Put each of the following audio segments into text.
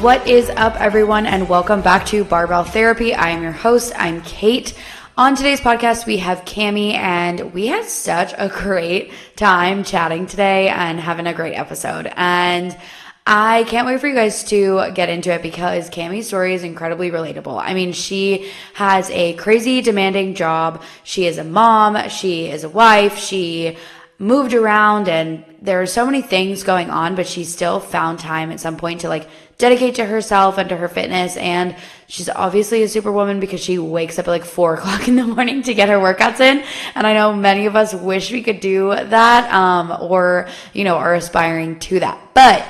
What is up, everyone, and welcome back to Barbell Therapy. I am your host. I'm Kate. On today's podcast, we have Cami, and we had such a great time chatting today and having a great episode. And I can't wait for you guys to get into it because Cami's story is incredibly relatable. I mean, she has a crazy demanding job. She is a mom. She is a wife. She moved around and there are so many things going on, but she still found time at some point to dedicate to herself and to her fitness. And she's obviously a superwoman because she wakes up at 4 o'clock in the morning to get her workouts in. And I know many of us wish we could do that, or are aspiring to that. But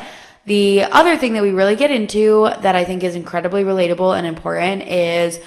the other thing that we really get into that I think is incredibly relatable and important is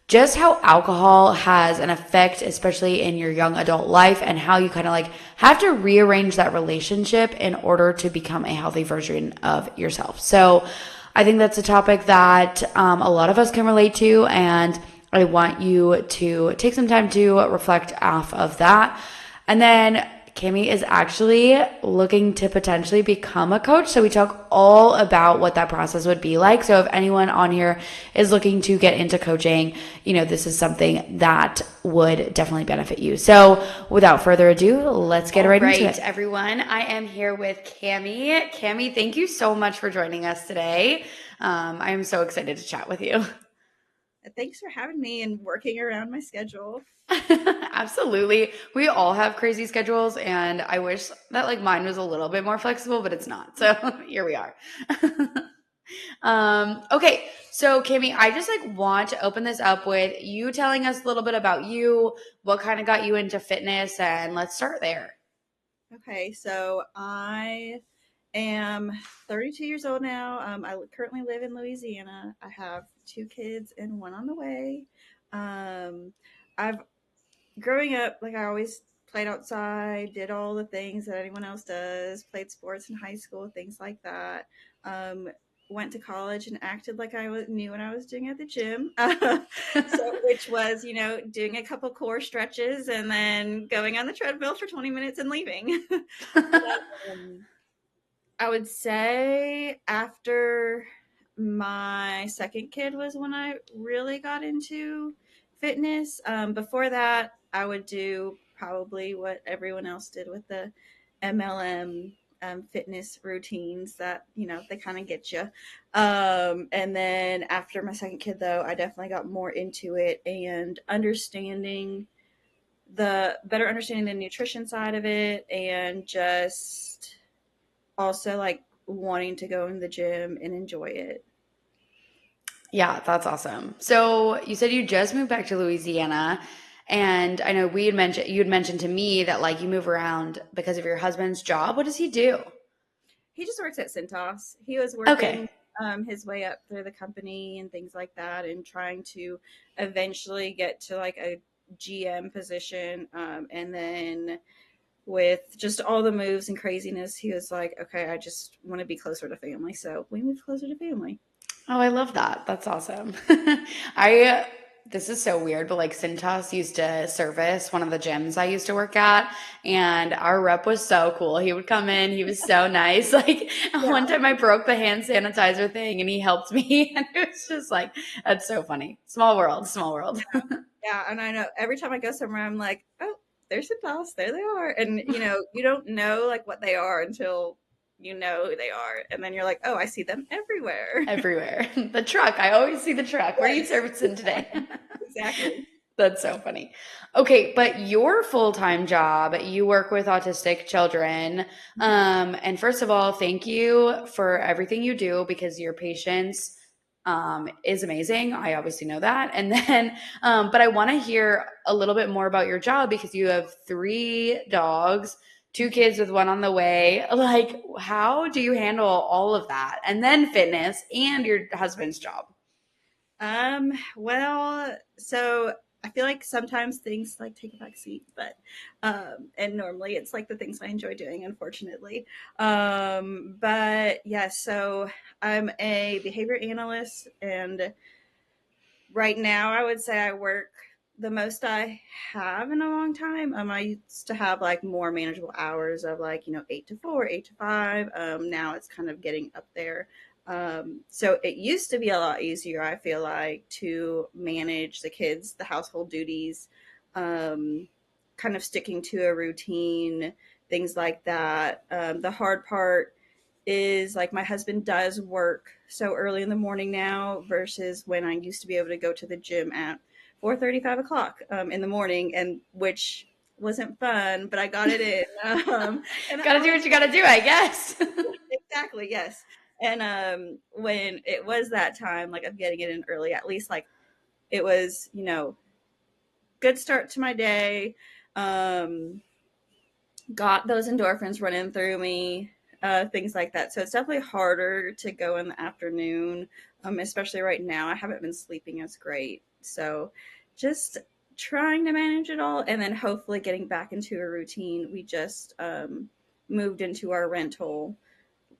just how alcohol has an effect, especially in your young adult life, and how you kind of have to rearrange that relationship in order to become a healthy version of yourself. So I think that's a topic that a lot of us can relate to, and I want you to take some time to reflect off of that. And then Cami is actually looking to potentially become a coach. So we talk all about what that process would be like. So if anyone on here is looking to get into coaching, this is something that would definitely benefit you. So without further ado, let's get right into it. Everyone, I am here with Cami. Cami, thank you so much for joining us today. I am so excited to chat with you. Thanks for having me and working around my schedule. Absolutely. We all have crazy schedules, and I wish that mine was a little bit more flexible, but it's not. So here we are. Okay. So Cami, I just want to open this up with you telling us a little bit about you, what kind of got you into fitness, and let's start there. Okay. So I am 32 years old now. I currently live in Louisiana. I have 2 kids and one on the way. I've growing up, I always played outside, did all the things that anyone else does, played sports in high school, things like that. Went to college and acted like knew what I was doing at the gym. Which was, doing a couple core stretches and then going on the treadmill for 20 minutes and leaving. I would say after my second kid was when I really got into fitness. Before that, I would do probably what everyone else did with the MLM fitness routines that, they kind of get you. And then after my second kid, though, I definitely got more into it and better understanding the nutrition side of it and just also wanting to go in the gym and enjoy it. Yeah, that's awesome. So you said you just moved back to Louisiana, and I know you had mentioned to me that you move around because of your husband's job. What does he do? He just works at Cintas. He was working his way up through the company and things like that, and trying to eventually get to a GM position. And then with just all the moves and craziness, he was like, okay, I just want to be closer to family. So we moved closer to family. Oh, I love that. That's awesome. This is so weird, but Cintas used to service one of the gyms I used to work at, and our rep was so cool. He would come in, he was so nice. One time I broke the hand sanitizer thing and he helped me, and it was just that's so funny. Small world, small world. Yeah, and I know every time I go somewhere, I'm like, oh, there's Cintas, there they are. And you don't know what they are until you know who they are, and then you're like, oh, I see them everywhere. Everywhere. The truck, I always see the truck. Where are you servicing today? Exactly. That's so funny. Okay, but your full-time job, you work with autistic children. And first of all, thank you for everything you do because your patience is amazing. I obviously know that. And then, but I want to hear a little bit more about your job because you have 3 dogs, 2 kids with one on the way. How do you handle all of that? And then fitness and your husband's job? Well, so I feel like sometimes things take a back seat, but and normally it's the things I enjoy doing, unfortunately. But yeah, so I'm a behavior analyst, and right now I would say I work the most I have in a long time. I used to have more manageable hours of 8 to 4, 8 to 5. Now it's kind of getting up there. So it used to be a lot easier, I feel like, to manage the kids, the household duties, um, kind of sticking to a routine, things like that. The hard part is like my husband does work so early in the morning now versus when I used to be able to go to the gym at 4:30, 5 o'clock in the morning, and which wasn't fun, but I got it in. And Gotta I do was what you gotta do, I guess. exactly, yes. And when it was that time, like of getting it in early, at least like it was, good start to my day. Um, got those endorphins running through me, things like that. So it's definitely harder to go in the afternoon, especially right now. I haven't been sleeping as great. So just trying to manage it all and then hopefully getting back into a routine. We just moved into our rental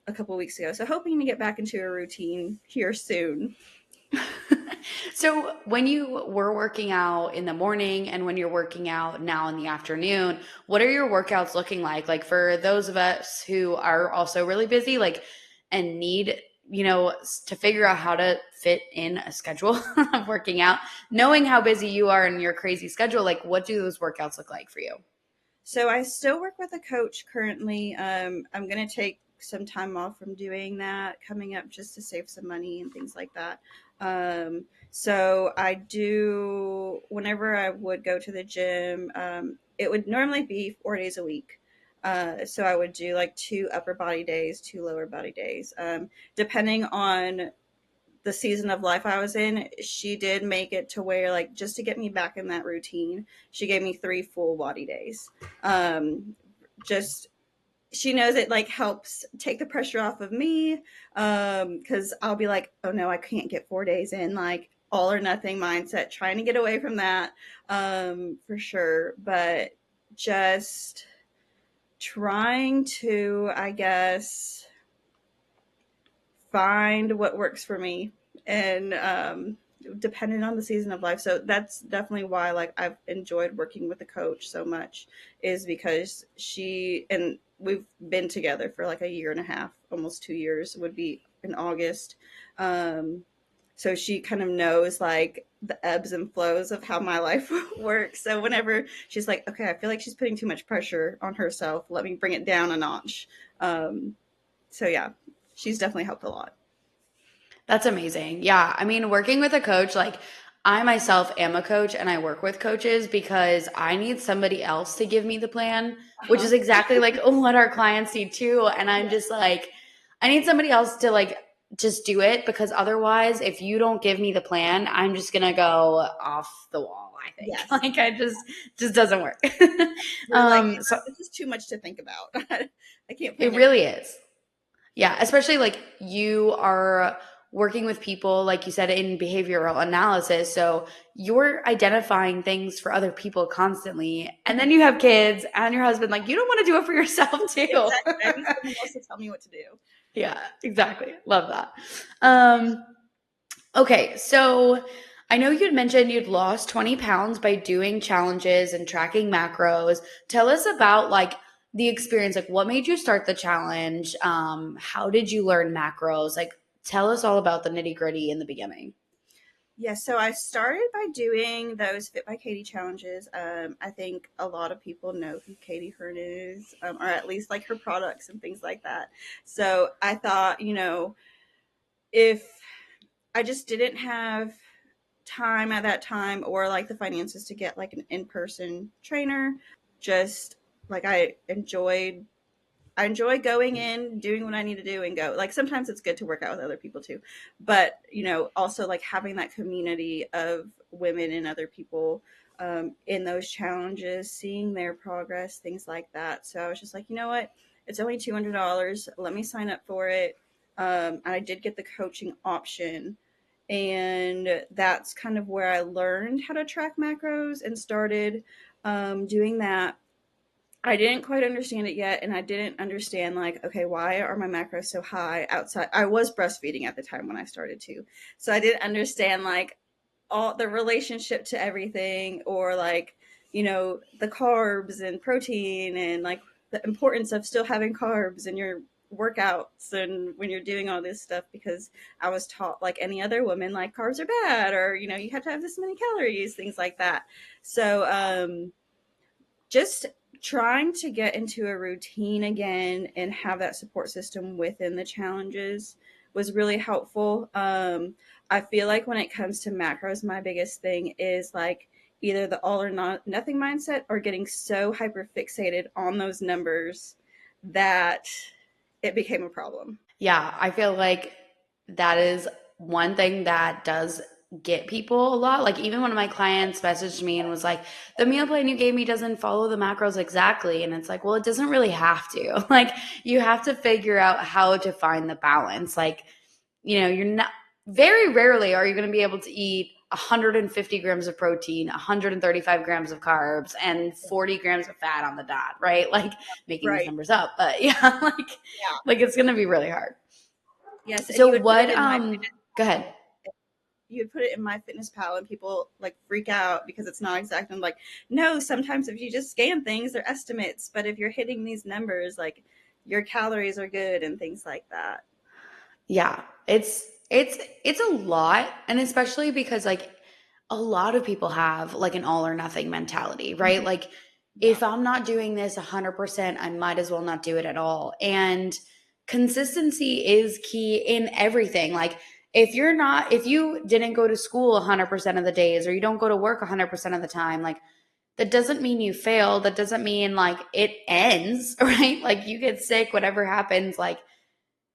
a couple weeks ago. So hoping to get back into a routine here soon. So, when you were working out in the morning and when you're working out now in the afternoon, what are your workouts looking like? Like for those of us who are also really busy, like, and need, to figure out how to fit in a schedule of working out, knowing how busy you are and your crazy schedule, like, what do those workouts look like for you? So I still work with a coach currently. I'm going to take some time off from doing that coming up just to save some money and things like that. So I do, whenever I would go to the gym, it would normally be 4 days a week. So I would do like 2 upper body days, 2 lower body days, depending on the season of life I was in. She did make it to where, like, just to get me back in that routine, she gave me 3 full body days. Just she knows it like helps take the pressure off of me, because I'll be like, oh no, I can't get 4 days in, like all or nothing mindset, trying to get away from that, for sure. But just trying to, I guess, find what works for me, and depending on the season of life. So that's definitely why like I've enjoyed working with the coach so much, is because she and we've been together for like a year and a half, almost 2 years would be in August. um so she kind of knows like the ebbs and flows of how my life works. So whenever she's like, okay, I feel like she's putting too much pressure on herself, let me bring it down a notch. So yeah, she's definitely helped a lot. That's amazing. Yeah. I mean, working with a coach, like I myself am a coach and I work with coaches because I need somebody else to give me the plan, which Uh-huh. is exactly like what our clients need too. And I'm Yeah. just like, I need somebody else to like just do it because otherwise, if you don't give me the plan, I'm just gonna go off the wall, I think. Yes. Like I just doesn't work. You're like, So this is too much to think about. I can't it plan it. really is. Yeah, especially like you are working with people, like you said, in behavioral analysis. So you're identifying things for other people constantly. And then Mhm. you have kids and your husband. Like you don't want to do it for yourself, too. Exactly. I need someone else to tell me what to do. Yeah, exactly. Love that. Um, okay, so I know you'd mentioned you'd lost 20 pounds by doing challenges and tracking macros. Tell us about like the experience. Like what made you start the challenge? How did you learn macros? Like tell us all about the nitty-gritty in the beginning. Yeah, so I started by doing those Fit by Katie challenges. I think a lot of people know who Katie Hearn is, or at least like her products and things like that. So I thought, if I just didn't have time at that time or like the finances to get like an in-person trainer, just like I enjoy going in, doing what I need to do and go. Like sometimes it's good to work out with other people too. But, also like having that community of women and other people in those challenges, seeing their progress, things like that. So I was just like, you know what? It's only $200. Let me sign up for it. I did get the coaching option. And that's kind of where I learned how to track macros and started doing that. I didn't quite understand it yet, and I didn't understand like, okay, why are my macros so high outside? I was breastfeeding at the time when I started too, so I didn't understand like all the relationship to everything, or like the carbs and protein and like the importance of still having carbs in your workouts and when you're doing all this stuff, because I was taught, like any other woman, like carbs are bad, or you have to have this many calories, things like that. So just trying to get into a routine again and have that support system within the challenges was really helpful. I feel like when it comes to macros, my biggest thing is like either the all or not nothing mindset, or getting so hyper fixated on those numbers that it became a problem. Yeah, I feel like that is one thing that does get people a lot. Like even one of my clients messaged me and was like, "The meal plan you gave me doesn't follow the macros exactly." And it's like, well, it doesn't really have to. Like you have to figure out how to find the balance. Like, you're not very rarely are you going to be able to eat 150 grams of protein, 135 grams of carbs, and 40 grams of fat on the dot, right? Like making these Right. numbers up, but yeah, Yeah. like it's going to be really hard. Yes, and So you would put what it in my go ahead. you would put it in my fitness pal and people like freak out because it's not exact. I'm like, no, sometimes if you just scan things, they're estimates, but if you're hitting these numbers, like your calories are good and things like that. Yeah, it's a lot, and especially because like a lot of people have like an all or nothing mentality, right? Mhm. Like Yeah. if I'm not doing this 100%, I might as well not do it at all. And consistency is key in everything. Like if you didn't go to school 100% of the days, or you don't go to work 100% of the time, like that doesn't mean you fail. That doesn't mean like it ends, right? Like you get sick, whatever happens, like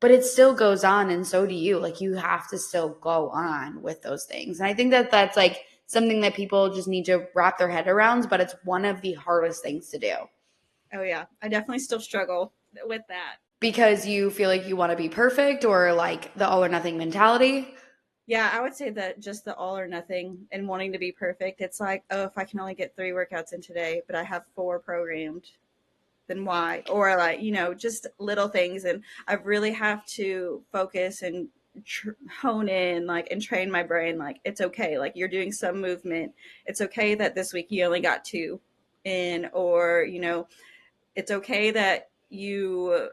but it still goes on, and so do you. Like you have to still go on with those things. And I think that that's like something that people just need to wrap their head around, but it's one of the hardest things to do Oh yeah, I definitely still struggle with that. because you feel like you want to be perfect, or like the all or nothing mentality. Yeah, I would say that just the all or nothing and wanting to be perfect. It's like, oh, if I can only get 3 workouts in today, but I have 4 programmed, then why? Or like, just little things. And I really have to focus and hone in, like, and train my brain. Like, it's okay. Like, you're doing some movement. It's okay that this week you only got 2 in, or, it's okay that you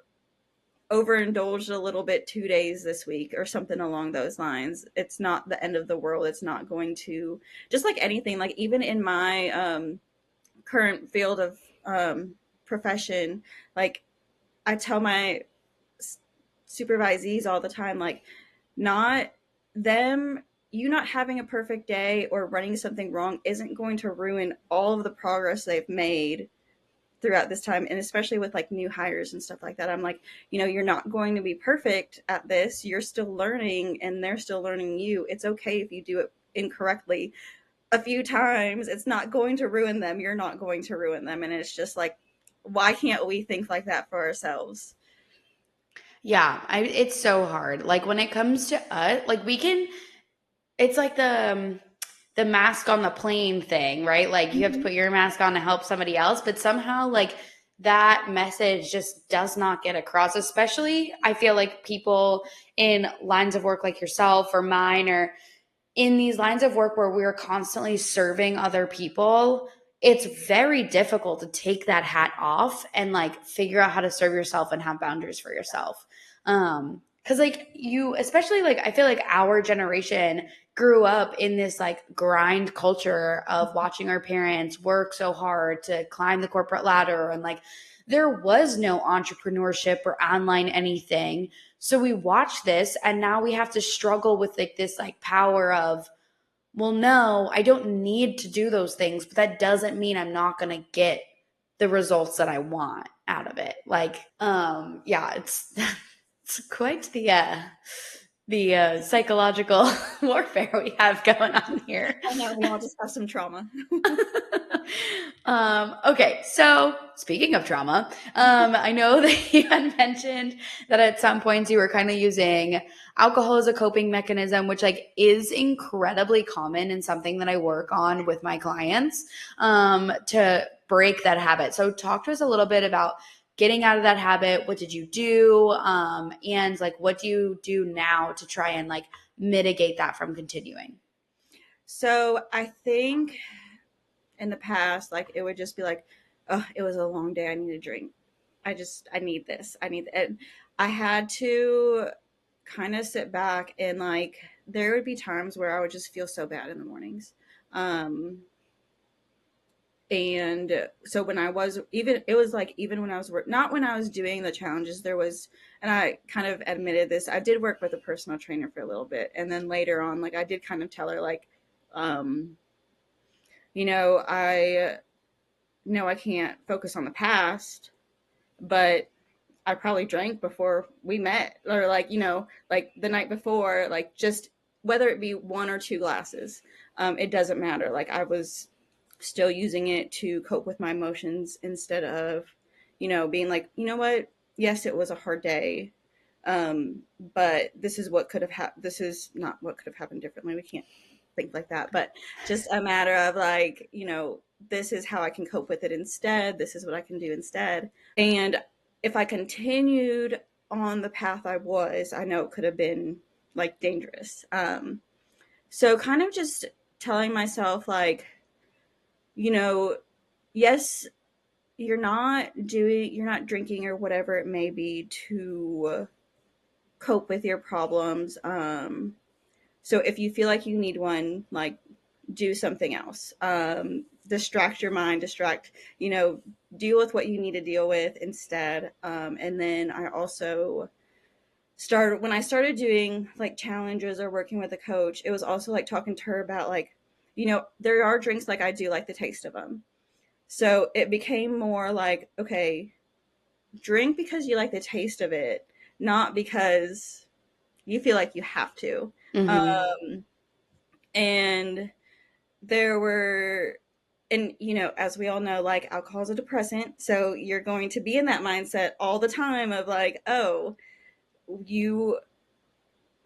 overindulged a little bit 2 days this week or something along those lines. It's not the end of the world. It's not going to, just like anything, like even in my current field of profession, like I tell my supervisees all the time, like, not them, you not having a perfect day or running something wrong isn't going to ruin all of the progress they've made throughout this time. And especially with like new hires and stuff like that, I'm like, you're not going to be perfect at this. You're still learning and they're still learning you. It's okay if you do it incorrectly a few times. It's not going to ruin them. You're not going to ruin them. And it's just like, why can't we think like that for ourselves? Yeah, it's so hard. Like when it comes to us, like we can it's like the mask on the plane thing, right? Like you have to Mm-hmm. put your mask on to help somebody else, but somehow like that message just does not get across. Especially I feel like people in lines of work like yourself or mine, or in these lines of work where we're constantly serving other people, it's very difficult to take that hat off and like figure out how to serve yourself and have boundaries for yourself. Cause like you, especially like I feel like our generation grew up in this like grind culture of watching our parents work so hard to climb the corporate ladder, and like there was no entrepreneurship or online anything. So we watch this and now we have to struggle with like this like power of, well, no, I don't need to do those things, but that doesn't mean I'm not going to get the results that I want out of it. Like, yeah, it's it's quite the psychological warfare we have going on here. I know we all just have some trauma. Okay, so speaking of trauma, I know that you had mentioned that at some points you were kind of using alcohol as a coping mechanism, which like is incredibly common and something that I work on with my clients to break that habit. So talk to us a little bit about getting out of that habit. What did you do? And like, what do you do now to try and like mitigate that from continuing? So I think in the past, like, it would just be like, oh, it was a long day, I need a drink. I need this. And I had to kind of sit back and like, there would be times where I would just feel so bad in the mornings. Um, and so when I was even, it was like, even when I was not when I was doing the challenges, there was, and I kind of admitted this, I did work with a personal trainer for a little bit. And then later on, like, I did kind of tell her, like, um, I know I can't focus on the past, but I probably drank before we met, or like, like the night before, like, just whether it be one or two glasses, it doesn't matter. Like, I was still using it to cope with my emotions instead of, being like, you know what? Yes, it was a hard day. But this is what could have happened. This is not what could have happened differently. We can't think like that, but just a matter of like, this is how I can cope with it instead. This is what I can do instead. And if I continued on the path I know it could have been like dangerous. So kind of just telling myself like, you know, yes, you're not drinking or whatever it may be to cope with your problems. So if you feel like you need one, like, do something else. Distract your mind, deal with what you need to deal with instead. And then I also started, when I started doing like challenges or working with a coach, it was also like talking to her about like, there are drinks like I do like the taste of them. So it became more like, okay, drink because you like the taste of it, not because you feel like you have to. Mm-hmm. And there were, and as we all know, like, alcohol is a depressant, so you're going to be in that mindset all the time of like, oh, you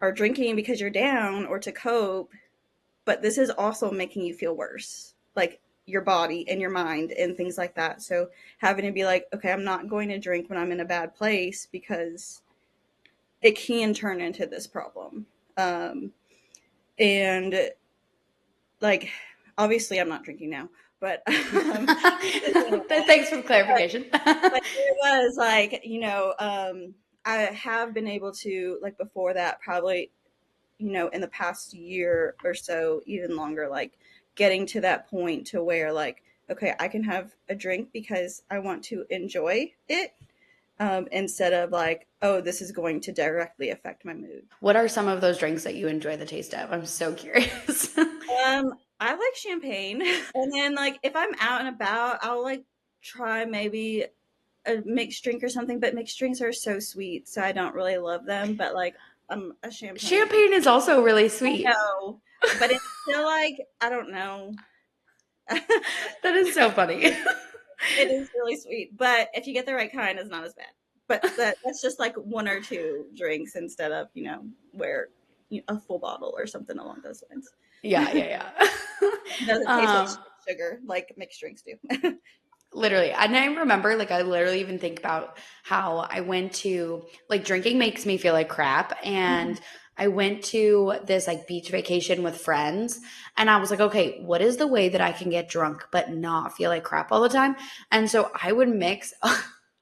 are drinking because you're down or to cope, but this is also making you feel worse, like your body and your mind and things like that. So having to be like, okay, I'm not going to drink when I'm in a bad place because it can turn into this problem. And like, obviously I'm not drinking now, but Thanks for the clarification. but it was like, I have been able to, like, before that, probably, in the past year or so, even longer, like, getting to that point to where, like, okay, I can have a drink because I want to enjoy it, instead of like, oh, this is going to directly affect my mood. What are some of those drinks that you enjoy the taste of? I'm so curious. I like champagne. And then, like, if I'm out and about, I'll like try maybe a mixed drink or something, but mixed drinks are so sweet, so I don't really love them. But like, I'm a champagne. Champagne is also really I sweet. know, but it's still like, I don't know. It That is so funny. is really sweet, but if you get the right kind, it's not as bad. But that's just like one or two drinks instead of, where a full bottle or something along those lines. Yeah, yeah, yeah. It doesn't taste like sugar like mixed drinks do. Literally. And I remember, like, I literally even think about how I went to, like, drinking makes me feel like crap. And I went to this, like, beach vacation with friends. And I was like, okay, what is the way that I can get drunk but not feel like crap all the time? And so I would mix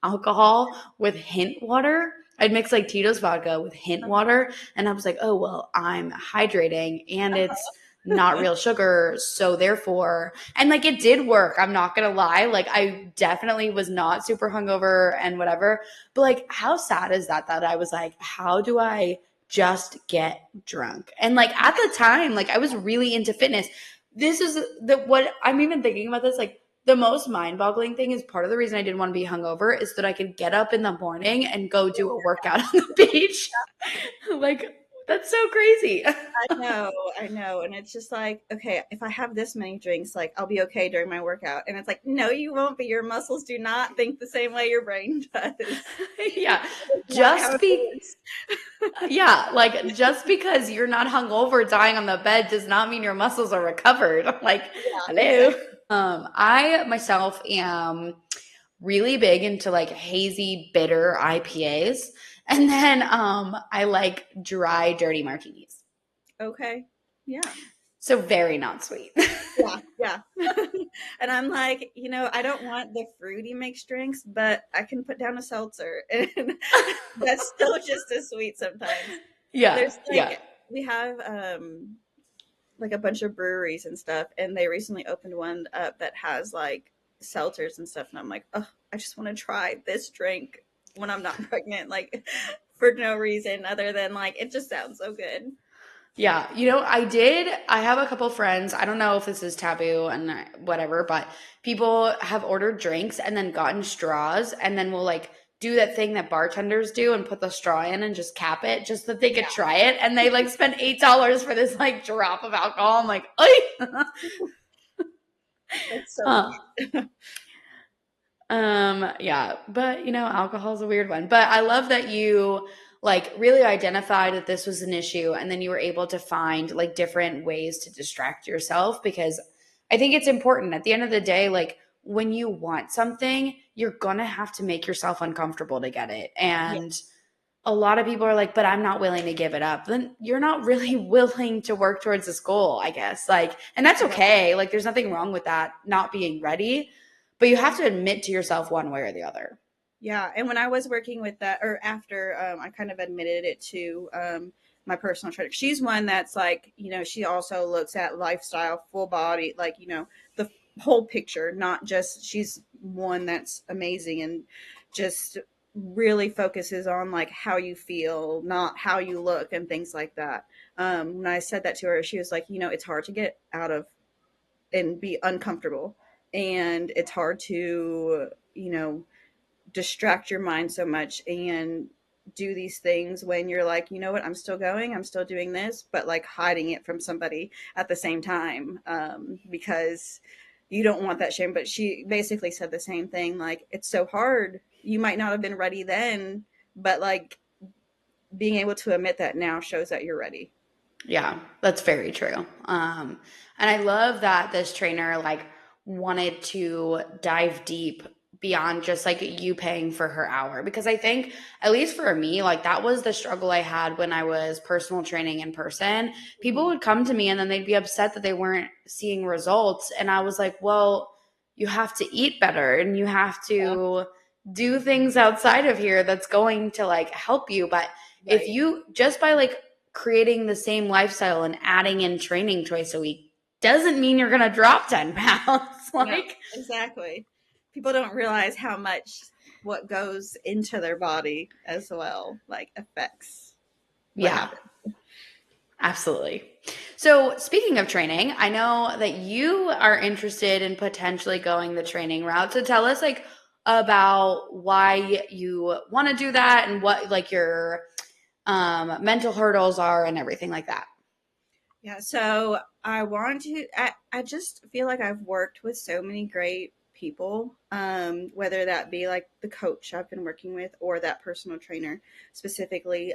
alcohol with hint water. I'd mix, like, Tito's vodka with hint water. And I was like, oh, well, I'm hydrating and it's not real sugar. So therefore, and like it did work. I'm not gonna lie. Like I definitely was not super hungover and whatever. But like how sad is that I was like, how do I just get drunk? And like at the time, like I was really into fitness. This is what I'm even thinking about this. Like the most mind-boggling thing is part of the reason I didn't want to be hungover is that I could get up in the morning and go do a workout on the beach. Like that's so crazy. I know. And it's just like, okay, if I have this many drinks, like, I'll be okay during my workout. And it's like, no, you won't be. Your muscles do not think the same way your brain does. Yeah. That's not how Just it be works. yeah, like just because you're not hungover dying on the bed does not mean your muscles are recovered. I'm like, Yeah, hello. exactly. I myself am really big into like hazy, bitter IPAs. And then I like dry, dirty martinis. Okay. Yeah. So very not sweet. Yeah, yeah. And I'm like, I don't want the fruity mixed drinks, but I can put down a seltzer, and that's still just as sweet sometimes. Yeah, There's yeah. we have like a bunch of breweries and stuff, and they recently opened one up that has like seltzers and stuff, and I'm like, oh, I just want to try this drink when I'm not pregnant, like for no reason other than like it just sounds so good. Yeah, I have a couple friends. I don't know if this is taboo and whatever, but people have ordered drinks and then gotten straws and then will like do that thing that bartenders do and put the straw in and just cap it just so that they could Yeah, try it. And they like spend $8 for this like drop of alcohol. I'm like, Oy! that's so Huh. weird. Yeah, but alcohol is a weird one. But I love that you like really identified that this was an issue and then you were able to find like different ways to distract yourself because I think it's important at the end of the day, like when you want something, you're gonna have to make yourself uncomfortable to get it. Yeah, And a lot of people are like, but I'm not willing to give it up. Then you're not really willing to work towards this goal, I guess. Like, and that's right. okay. Like, there's nothing wrong with that, not being ready, but you have to admit to yourself one way or the other. Yeah, and when I was working with that, or after, I kind of admitted it to my personal trainer. She's one that's like, she also looks at lifestyle, full body, like, the whole picture, not just, she's one that's amazing and just really focuses on like how you feel, not how you look and things like that. When I said that to her, she was like, it's hard to get out of and be uncomfortable. And it's hard to, distract your mind so much and do these things when you're like, you know what, I'm still going, I'm still doing this, but like hiding it from somebody at the same time, because you don't want that shame. But she basically said the same thing, like it's so hard, you might not have been ready then, but like being able to admit that now shows that you're ready. Yeah, that's very true. And I love that this trainer like wanted to dive deep beyond just like you paying for her hour because I think at least for me like that was the struggle I had when I was personal training in person. People Mhm. would come to me and then they'd be upset that they weren't seeing results and I was like, "Well, you have to eat better and you have Yeah, to do things outside of here that's going to like help you." But if right. you just by like creating the same lifestyle and adding in training twice a week doesn't mean you're going to drop 10 pounds. No, Like, exactly. People don't realize how much what goes into their body as well, like affects what yeah, happens. absolutely. So, speaking of training, I know that you are interested in potentially going the training route. So, tell us like about why you want to do that and what like your mental hurdles are and everything like that. Yeah, so I just feel like I've worked with so many great people, whether that be like the coach I've been working with or that personal trainer specifically,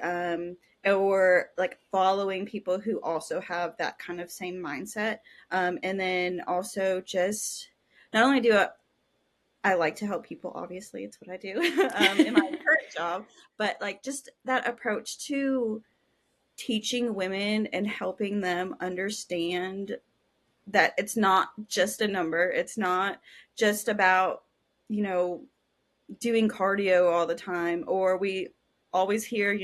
or like following people who also have that kind of same mindset. And then also just not only I like to help people, obviously, it's what I do in my current job, but like just that approach to teaching women and helping them understand that it's not just a number. It's not just about, you know, doing cardio all the time, or we always hear,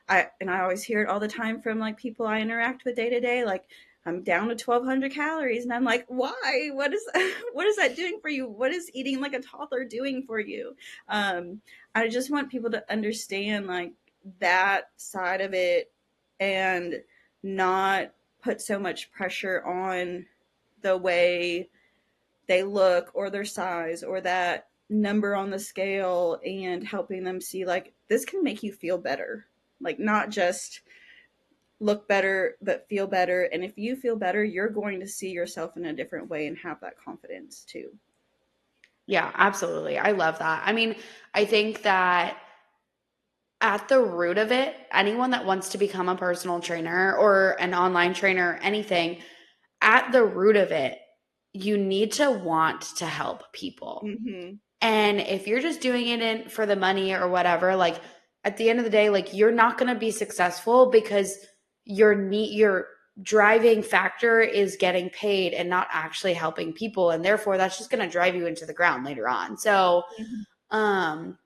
I always hear it all the time from like people I interact with day to day, like I'm down to 1,200 calories, and I'm like, why? What is what is that doing for you? What is eating like a toddler doing for you? um I just want people to understand like that side of it, and not put so much pressure on the way they look or their size or that number on the scale, and helping them see like this can make you feel better, like not just look better but feel better. And if you feel better, you're going to see yourself in a different way and have that confidence too. Yeah, absolutely. I love that. I mean, I think that at the root of it, anyone that wants to become a personal trainer or an online trainer, anything, at the root of it, you need to want to help people. Hmm. And if you're just doing it for the money or whatever, like at the end of the day, like you're not going to be successful because you're driving factor is getting paid and not actually helping people. And therefore that's just going to drive you into the ground later on. So, Mhm.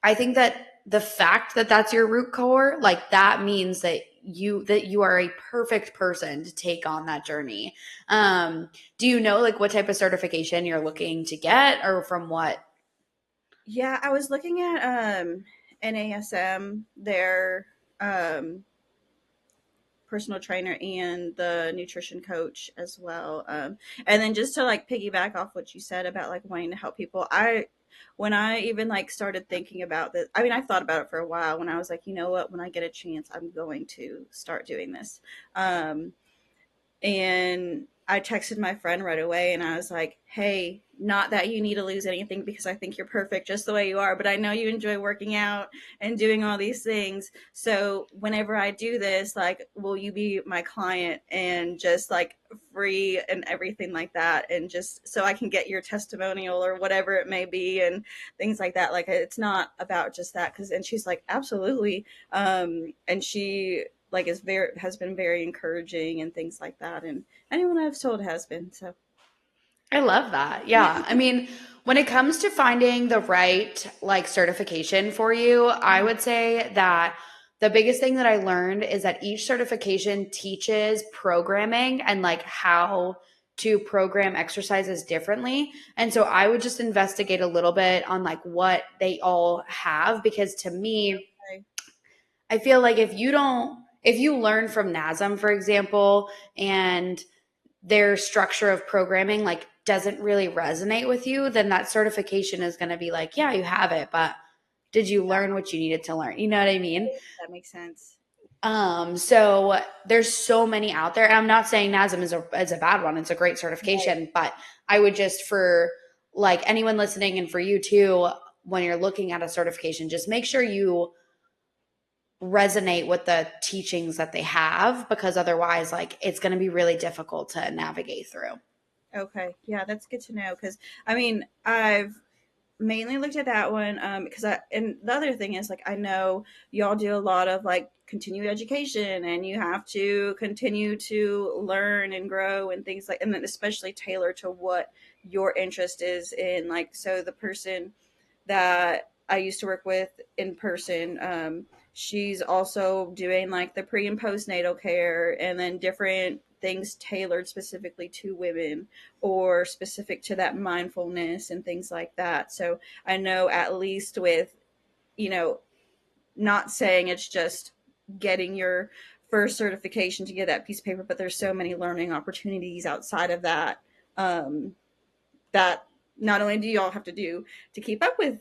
I think that the fact that that's your root core, like that means that you are a perfect person to take on that journey. Do you know like what type of certification you're looking to get or from what? Yeah, I was looking at NASM, their um, personal trainer and the nutrition coach as well. And then just to like piggyback off what you said about like wanting to help people, when I even like started thinking about this, I mean, I thought about it for a while when I was like, you know what, when I get a chance, I'm going to start doing this. Um, and I texted my friend right away and I was like, hey, not that you need to lose anything because I think you're perfect just the way you are, but I know you enjoy working out and doing all these things. So whenever I do this, like, will you be my client and just like free and everything like that? And just so I can get your testimonial or whatever it may be and things like that. Like, it's not about just that. And she's like, absolutely. And she, like is very has been very encouraging and things like that, and anyone I've told has been so. I love that. Yeah. I mean, when it comes to finding the right like certification for you, I would say that the biggest thing that I learned is that each certification teaches programming and like how to program exercises differently. And so I would just investigate a little bit on like what they all have because to me, Okay. I feel like if you learn from NASM, for example, and their structure of programming like doesn't really resonate with you, then that certification is going to be like, yeah, you have it, but did you learn what you needed to learn? You know what I mean? That makes sense. So there's so many out there. And I'm not saying NASM is a bad one. It's a great Right. certification, but I would just for like anyone listening and for you too, when you're looking at a certification, just make sure you resonate with the teachings that they have because otherwise like it's going to be really difficult to navigate through. Okay, yeah, that's good to know because I mean I've mainly looked at that one because I and the other thing is like I know y'all do a lot of like continuing education and you have to continue to learn and grow and things like and then especially tailor to what your interest is in, like so the person that I used to work with in person. She's also doing like the pre and postnatal care and then different things tailored specifically to women or specific to that mindfulness and things like that. So I know at least with, you know, not saying it's just getting your first certification to get that piece of paper, but there's so many learning opportunities outside of that. Um, that not only do you all have to do to keep up with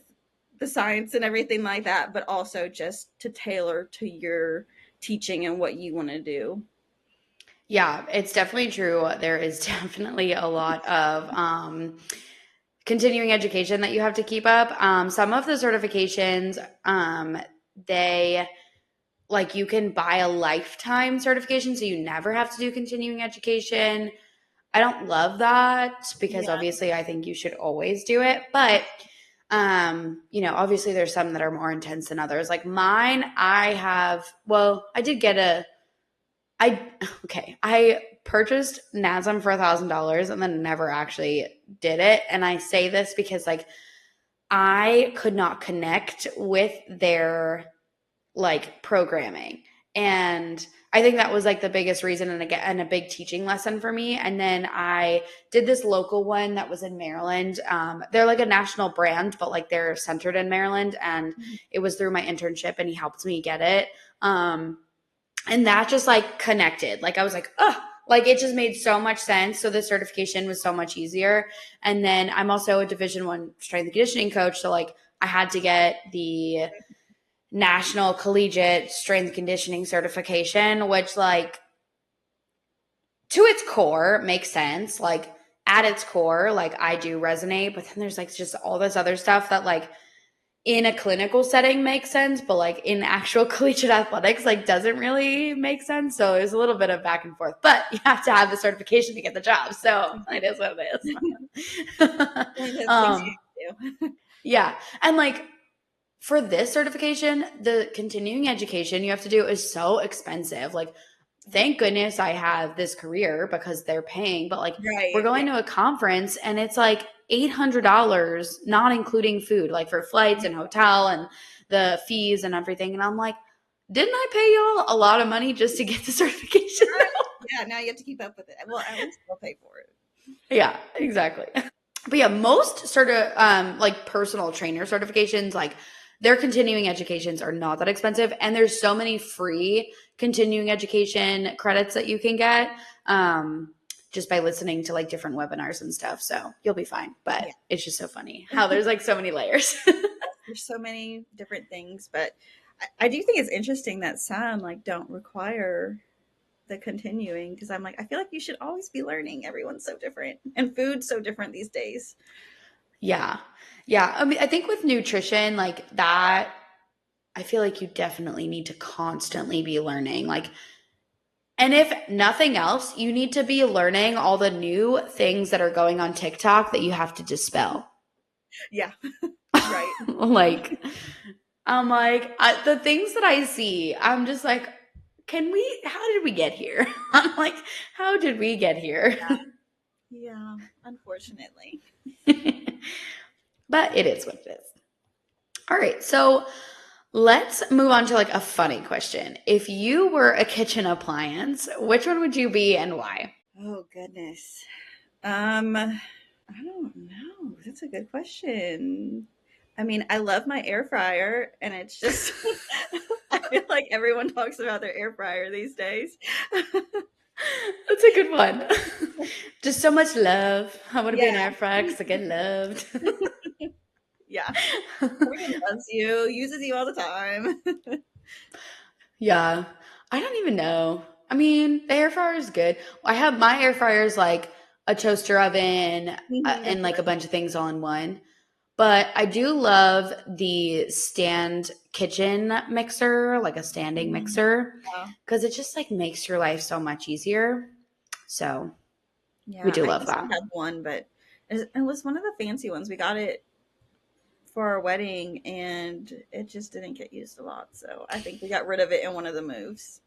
the science and everything like that, but also just to tailor to your teaching and what you want to do. Yeah, it's definitely true. There is definitely a lot of continuing education that you have to keep up. Some of the certifications, they like you can buy a lifetime certification, so you never have to do continuing education. I don't love that because Yeah. obviously I think you should always do it, but obviously there's some that are more intense than others. Like mine, I did get I purchased NASM for $1,000 and then never actually did it. And I say this because like I could not connect with their like programming. And I think that was like the biggest reason and a big teaching lesson for me. And then I did this local one that was in Maryland. They're like a national brand, but like they're centered in Maryland. And it was through my internship and he helped me get it. And that just like connected. Like I was like, oh, like it just made so much sense. So the certification was so much easier. And then I'm also a Division 1 strength and conditioning coach. So like I had to get the national collegiate strength conditioning certification, which like to its core makes sense. Like at its core, like I do resonate, but then there's like just all this other stuff that like in a clinical setting makes sense, but like in actual collegiate athletics, like doesn't really make sense. So there's a little bit of back and forth, but you have to have the certification to get the job. So it is what it One of is. those things you do. Yeah. And like for this certification, the continuing education you have to do is so expensive. Like thank goodness I have this career because they're paying, but like we're Right. going Yeah. to a conference and it's like $800, not including food, like for flights and hotel and the fees and everything. And I'm like, didn't I pay y'all a lot of money just to get the certification? Right. Yeah. Now you have to keep up with it. Well, at least they'll pay for it. Yeah, exactly. But yeah, most like personal trainer certifications, like their continuing educations are not that expensive. And there's so many free continuing education credits that you can get just by listening to like different webinars and stuff. So you'll be fine. But Yeah. it's just so funny how there's like so many layers. There's so many different things, but I do think it's interesting that some like don't require the continuing because I'm like, I feel like you should always be learning. Everyone's so different and food's so different these days. Yeah. Yeah. I mean, I think with nutrition, like that, I feel like you definitely need to constantly be learning. Like, and if nothing else, you need to be learning all the new things that are going on TikTok that you have to dispel. Yeah. Right. Like, I'm like, the things that I see, I'm just like, how did we get here? I'm like, how did we get here? Yeah. Unfortunately. But it is what it is. All right. So let's move on to like a funny question. If you were a kitchen appliance, which one would you be and why? Oh goodness. I don't know. That's a good question. I mean, I love my air fryer, and it's just, I feel like everyone talks about their air fryer these days. That's a good one. Just so much love. I want to be an Yeah, air fryer because I get loved. yeah. Everyone loves you, uses you all the time. Yeah. I don't even know. I mean, the air fryer is good. I have my air fryer is like a toaster oven and That's like a right. bunch of things all in one. But I do love the stand kitchen mixer, like a standing Mhm. mixer, Yeah. because it just like makes your life so much easier. So we Yeah, do I love used to that. have one, but it was one of the fancy ones. We got it for our wedding, and it just didn't get used a lot. So I think we got rid of it in one of the moves.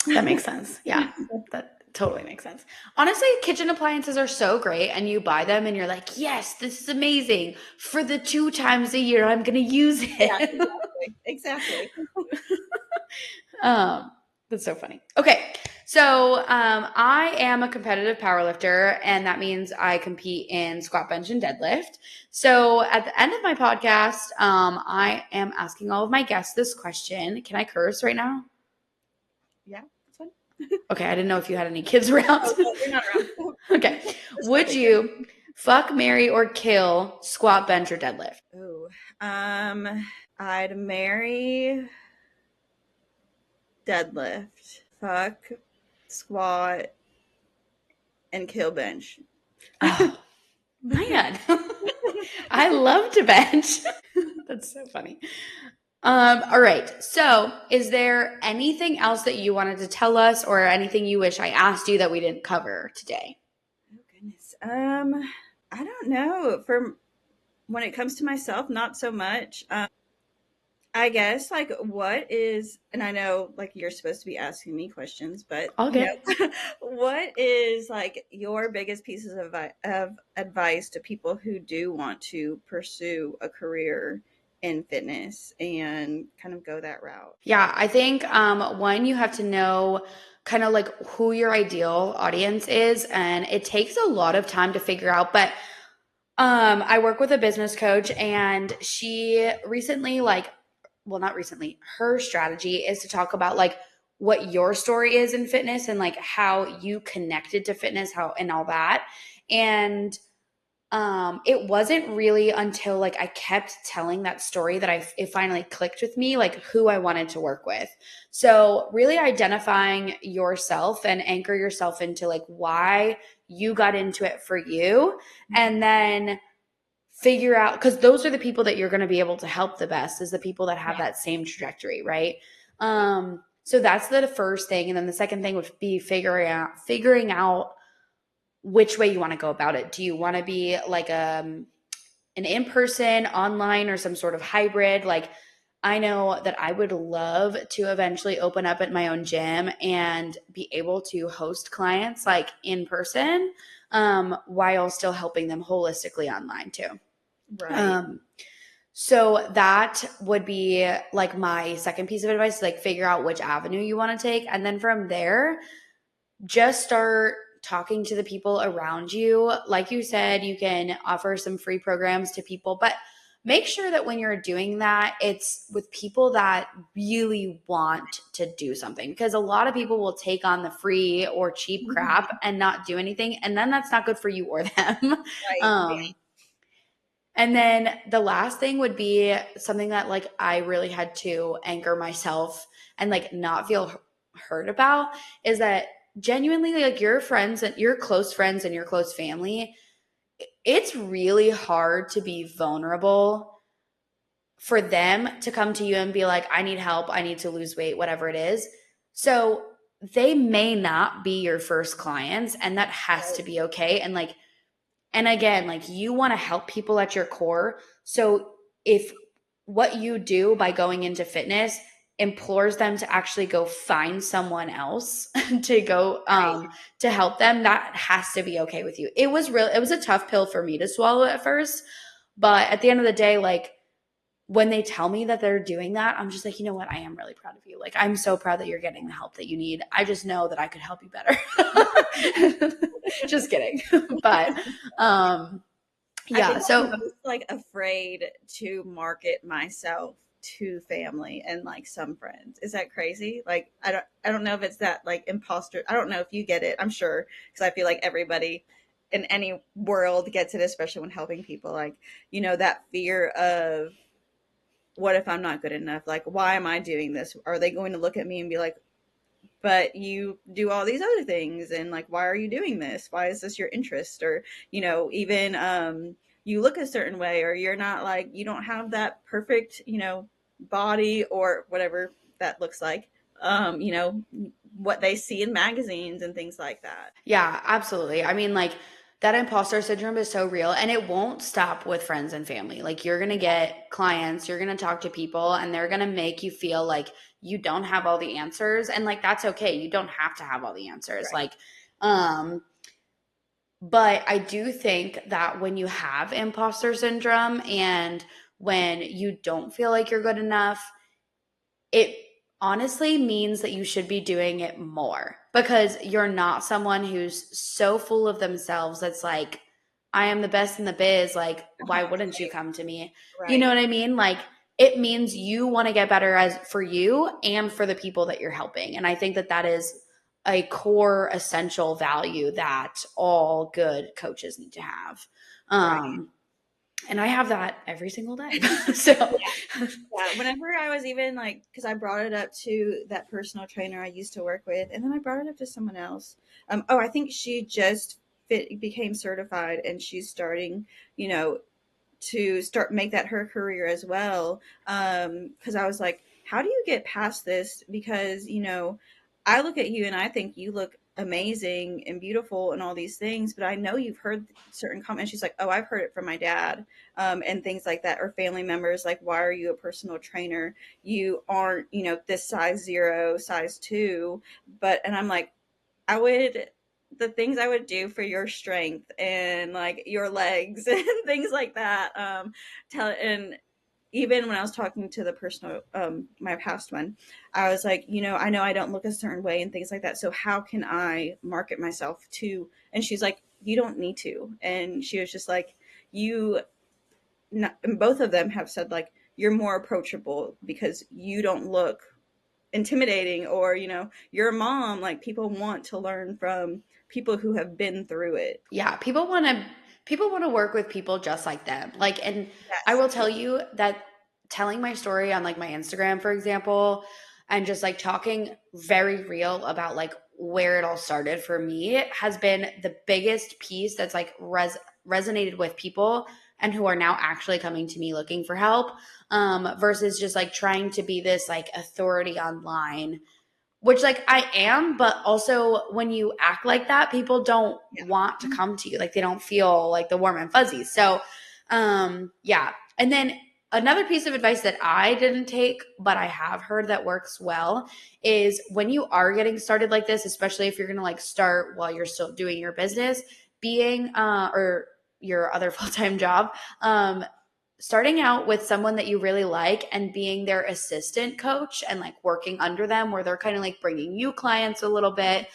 That makes sense. Yeah, that totally makes sense. Honestly, kitchen appliances are so great, and you buy them and you're like, yes, this is amazing. For the 2 times a year, I'm going to use Yeah, it. exactly. um, that's so funny. Okay. So I am a competitive powerlifter, and that means I compete in squat, bench, and deadlift. So at the end of my podcast, I am asking all of my guests this question. Can I curse right now? Yeah, that's fun. Okay, I didn't know if you had any kids around. Oh, no, they're not around. Okay. There's no Would bacon. you fuck, marry, or kill squat, bench, or deadlift? Oh, I'd marry deadlift, fuck squat, and kill bench. Oh, man. I love to bench. That's so funny. All right. So, is there anything else that you wanted to tell us or anything you wish I asked you that we didn't cover today? Oh goodness. I don't know. For when it comes to myself, not so much. I guess like what is, and I know like you're supposed to be asking me questions, but All good. what is like your biggest pieces of advice to people who do want to pursue a career in fitness and kind of go that route? Yeah, I think one, you have to know kind of like who your ideal audience is, and it takes a lot of time to figure out. But I work with a business coach, and she recently, like, well, not recently, her strategy is to talk about like what your story is in fitness and like how you connected to fitness, how and all that. And it wasn't really until like I kept telling that story that it finally clicked with me, like who I wanted to work with. So really identifying yourself and anchor yourself into like why you got into it for you, and then figure out, because those are the people that you're going to be able to help the best, is the people that have Yeah. that same trajectory, right? So that's the first thing, and then the second thing would be figuring out which way you want to go about it. Do you want to be like an in-person, online, or some sort of hybrid? Like I know that I would love to eventually open up at my own gym and be able to host clients like in person, while still helping them holistically online too. Right. Um, so that would be like my second piece of advice, like figure out which avenue you want to take. And then from there, just start talking to the people around you. Like you said, you can offer some free programs to people, but make sure that when you're doing that, it's with people that really want to do something, because a lot of people will take on the free or cheap crap and not do anything. And then that's not good for you or them. Right. um, and then the last thing would be something that like I really had to anchor myself and like not feel hurt about, is that genuinely like your friends and your close friends and your close family, it's really hard to be vulnerable for them to come to you and be like, I need help, I need to lose weight, whatever it is. So they may not be your first clients, and that has to Right. be okay. And like, and again, like you want to help people at your core. So if what you do by going into fitness implores them to actually go find someone else to go Right. to help them, that has to be okay with you. It was a tough pill for me to swallow at first, but at the end of the day, like when they tell me that they're doing that, I'm just like, you know what? I am really proud of you. Like, I'm so proud that you're getting the help that you need. I just know that I could help you better. Just kidding. But I yeah, think I'm so most like afraid to market myself to family and like some friends. Is that crazy? Like I don't know if it's that like imposter. I don't know if you get it. I'm sure, because I feel like everybody in any world gets it, especially when helping people. Like, that fear of, what if I'm not good enough? Like, why am I doing this? Are they going to look at me and be like, but you do all these other things, and like, why are you doing this? Why is this your interest? Or, even you look a certain way, or you're not, like, you don't have that perfect, body, or whatever that looks like, what they see in magazines and things like that. yeah, absolutely. I mean, like that imposter syndrome is so real, and it won't stop with friends and family. Like you're going to get clients, you're going to talk to people, and they're going to make you feel like you don't have all the answers. And like that's okay. You don't have to have all the answers. Right. Like um but I do think that when you have imposter syndrome and when you don't feel like you're good enough, it honestly means that you should be doing it more, because you're not someone who's so full of themselves that's like, I am the best in the biz. Like, why wouldn't you Right. come to me? You know Right. what I mean? Like, it means you want to get better as for you and for the people that you're helping. And I think that that is a core essential value that all good coaches need to have. Right. Um, and I have that every single day. So, Yeah, whenever I was even like, because I brought it up to that personal trainer I used to work with, and then I brought it up to someone else. I think she just became certified, and she's starting, you know, to start make that her career as well. Because I was like, how do you get past this? Because, I look at you and I think you look amazing and beautiful and all these things, but I know you've heard certain comments. She's like, oh, I've heard it from my dad, and things like that, or family members, like, why are you a personal trainer? You aren't, this size 0, size 2. And I'm like, I would the things I would do for your strength and like your legs and things like that. And even when I was talking to the personal, my past one, I was like, I know I don't look a certain way and things like that. So how can I market myself to? And she's like, you don't need to. And she was just like, you. Not, and both of them have said like, you're more approachable because you don't look intimidating, or you're a mom, like, people want to learn from people who have been through it. yeah, people want to work with people just like them. Like, and I Yes. will tell you that telling my story on like my Instagram, for example, and just like talking very real about like where it all started for me has been the biggest piece that's like resonated with people and who are now actually coming to me looking for help, versus just like trying to be this like authority online, which like I am, but also when you act like that, people don't Yeah. want to come to you. Like they don't feel like the warm and fuzzies. So yeah. And then another piece of advice that I didn't take, but I have heard that works well, is when you are getting started like this, especially if you're going to like start while you're still doing your business, being or your other full-time job, starting out with someone that you really like and being their assistant coach and like working under them, where they're kind of like bringing you clients a little bit,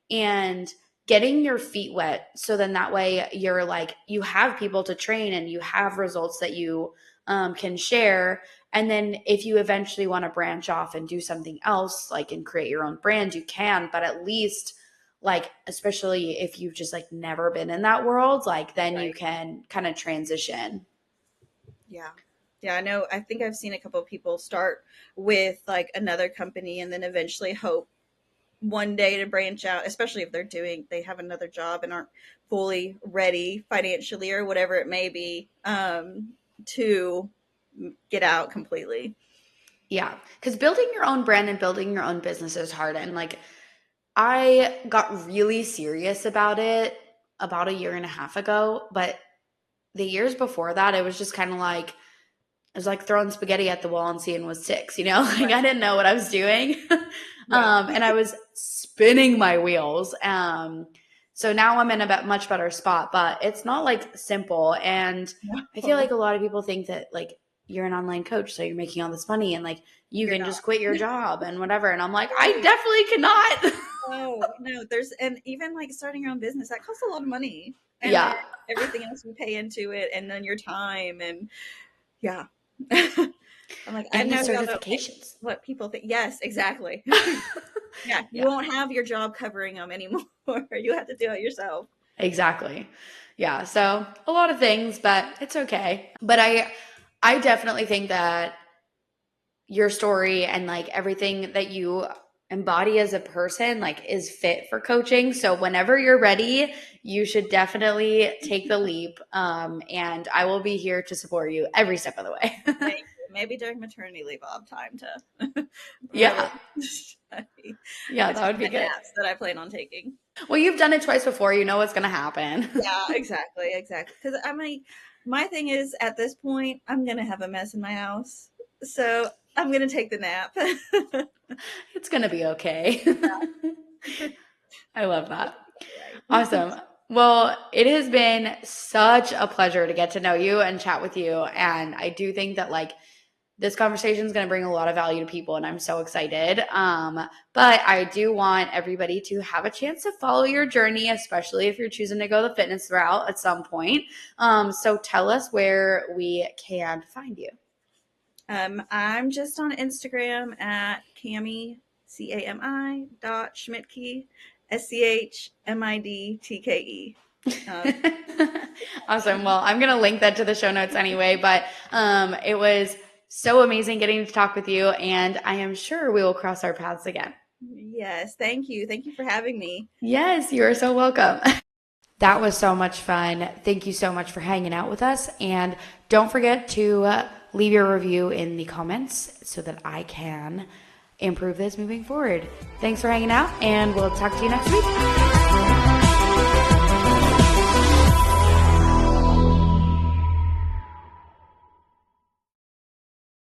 and getting your feet wet. So then that way you're like, you have people to train and you have results that you can share. And then if you eventually want to branch off and do something else, like and create your own brand, you can, but at least like, especially if you've just like never been in that world, like then you can kind of transition. Yeah. Yeah, I know. I think I've seen a couple of people start with like another company and then eventually hope one day to branch out, especially if they have another job and aren't fully ready financially or whatever it may be, to get out completely. Yeah. Because building your own brand and building your own business is hard. And like, I got really serious about it about a year and a half ago, but the years before that, it was just kind of like, it was like throwing spaghetti at the wall and seeing what sticks, you know? Like I didn't know what I was doing. And I was spinning my wheels. So now I'm in a much better spot, but it's not like simple. And I feel like a lot of people think that like you're an online coach, so you're making all this money and like you can just quit your job and whatever. And I'm like, I definitely cannot. No, and even like starting your own business, that costs a lot of money. And Yeah. then everything else you pay into it, and then your time, and yeah. I'm like, I And the know y'all don't certifications. what people think. Yes, exactly. Yeah, you won't have your job covering them anymore. You have to do it yourself. Exactly. Yeah. So a lot of things, but it's okay. But I definitely think that your story and like everything that you embody as a person like is fit for coaching. So whenever you're ready, you should definitely take the leap. And I will be here to support you every step of the way. Thank you. Maybe during maternity leave, I'll have time to Yeah. really study. Yeah, that would be good. Naps that I plan on taking. Well, you've done it twice before. You know what's going to happen. Yeah, exactly. Because I mean, my thing is at this point, I'm going to have a mess in my house. So I'm going to take the nap. It's going to be okay. I love that. Right. Awesome. Well, it has been such a pleasure to get to know you and chat with you. And I do think that like this conversation is going to bring a lot of value to people, and I'm so excited. But I do want everybody to have a chance to follow your journey, especially if you're choosing to go the fitness route at some point. So tell us where we can find you. I'm just on Instagram at Cami, Cami .Schmidtke, SCHMIDTKE. Awesome. Well, I'm going to link that to the show notes anyway, but it was so amazing getting to talk with you, and I am sure we will cross our paths again. Yes. Thank you. Thank you for having me. Yes, you are so welcome. That was so much fun. Thank you so much for hanging out with us. And don't forget to leave your review in the comments so that I can improve this moving forward. Thanks for hanging out, and we'll talk to you next week.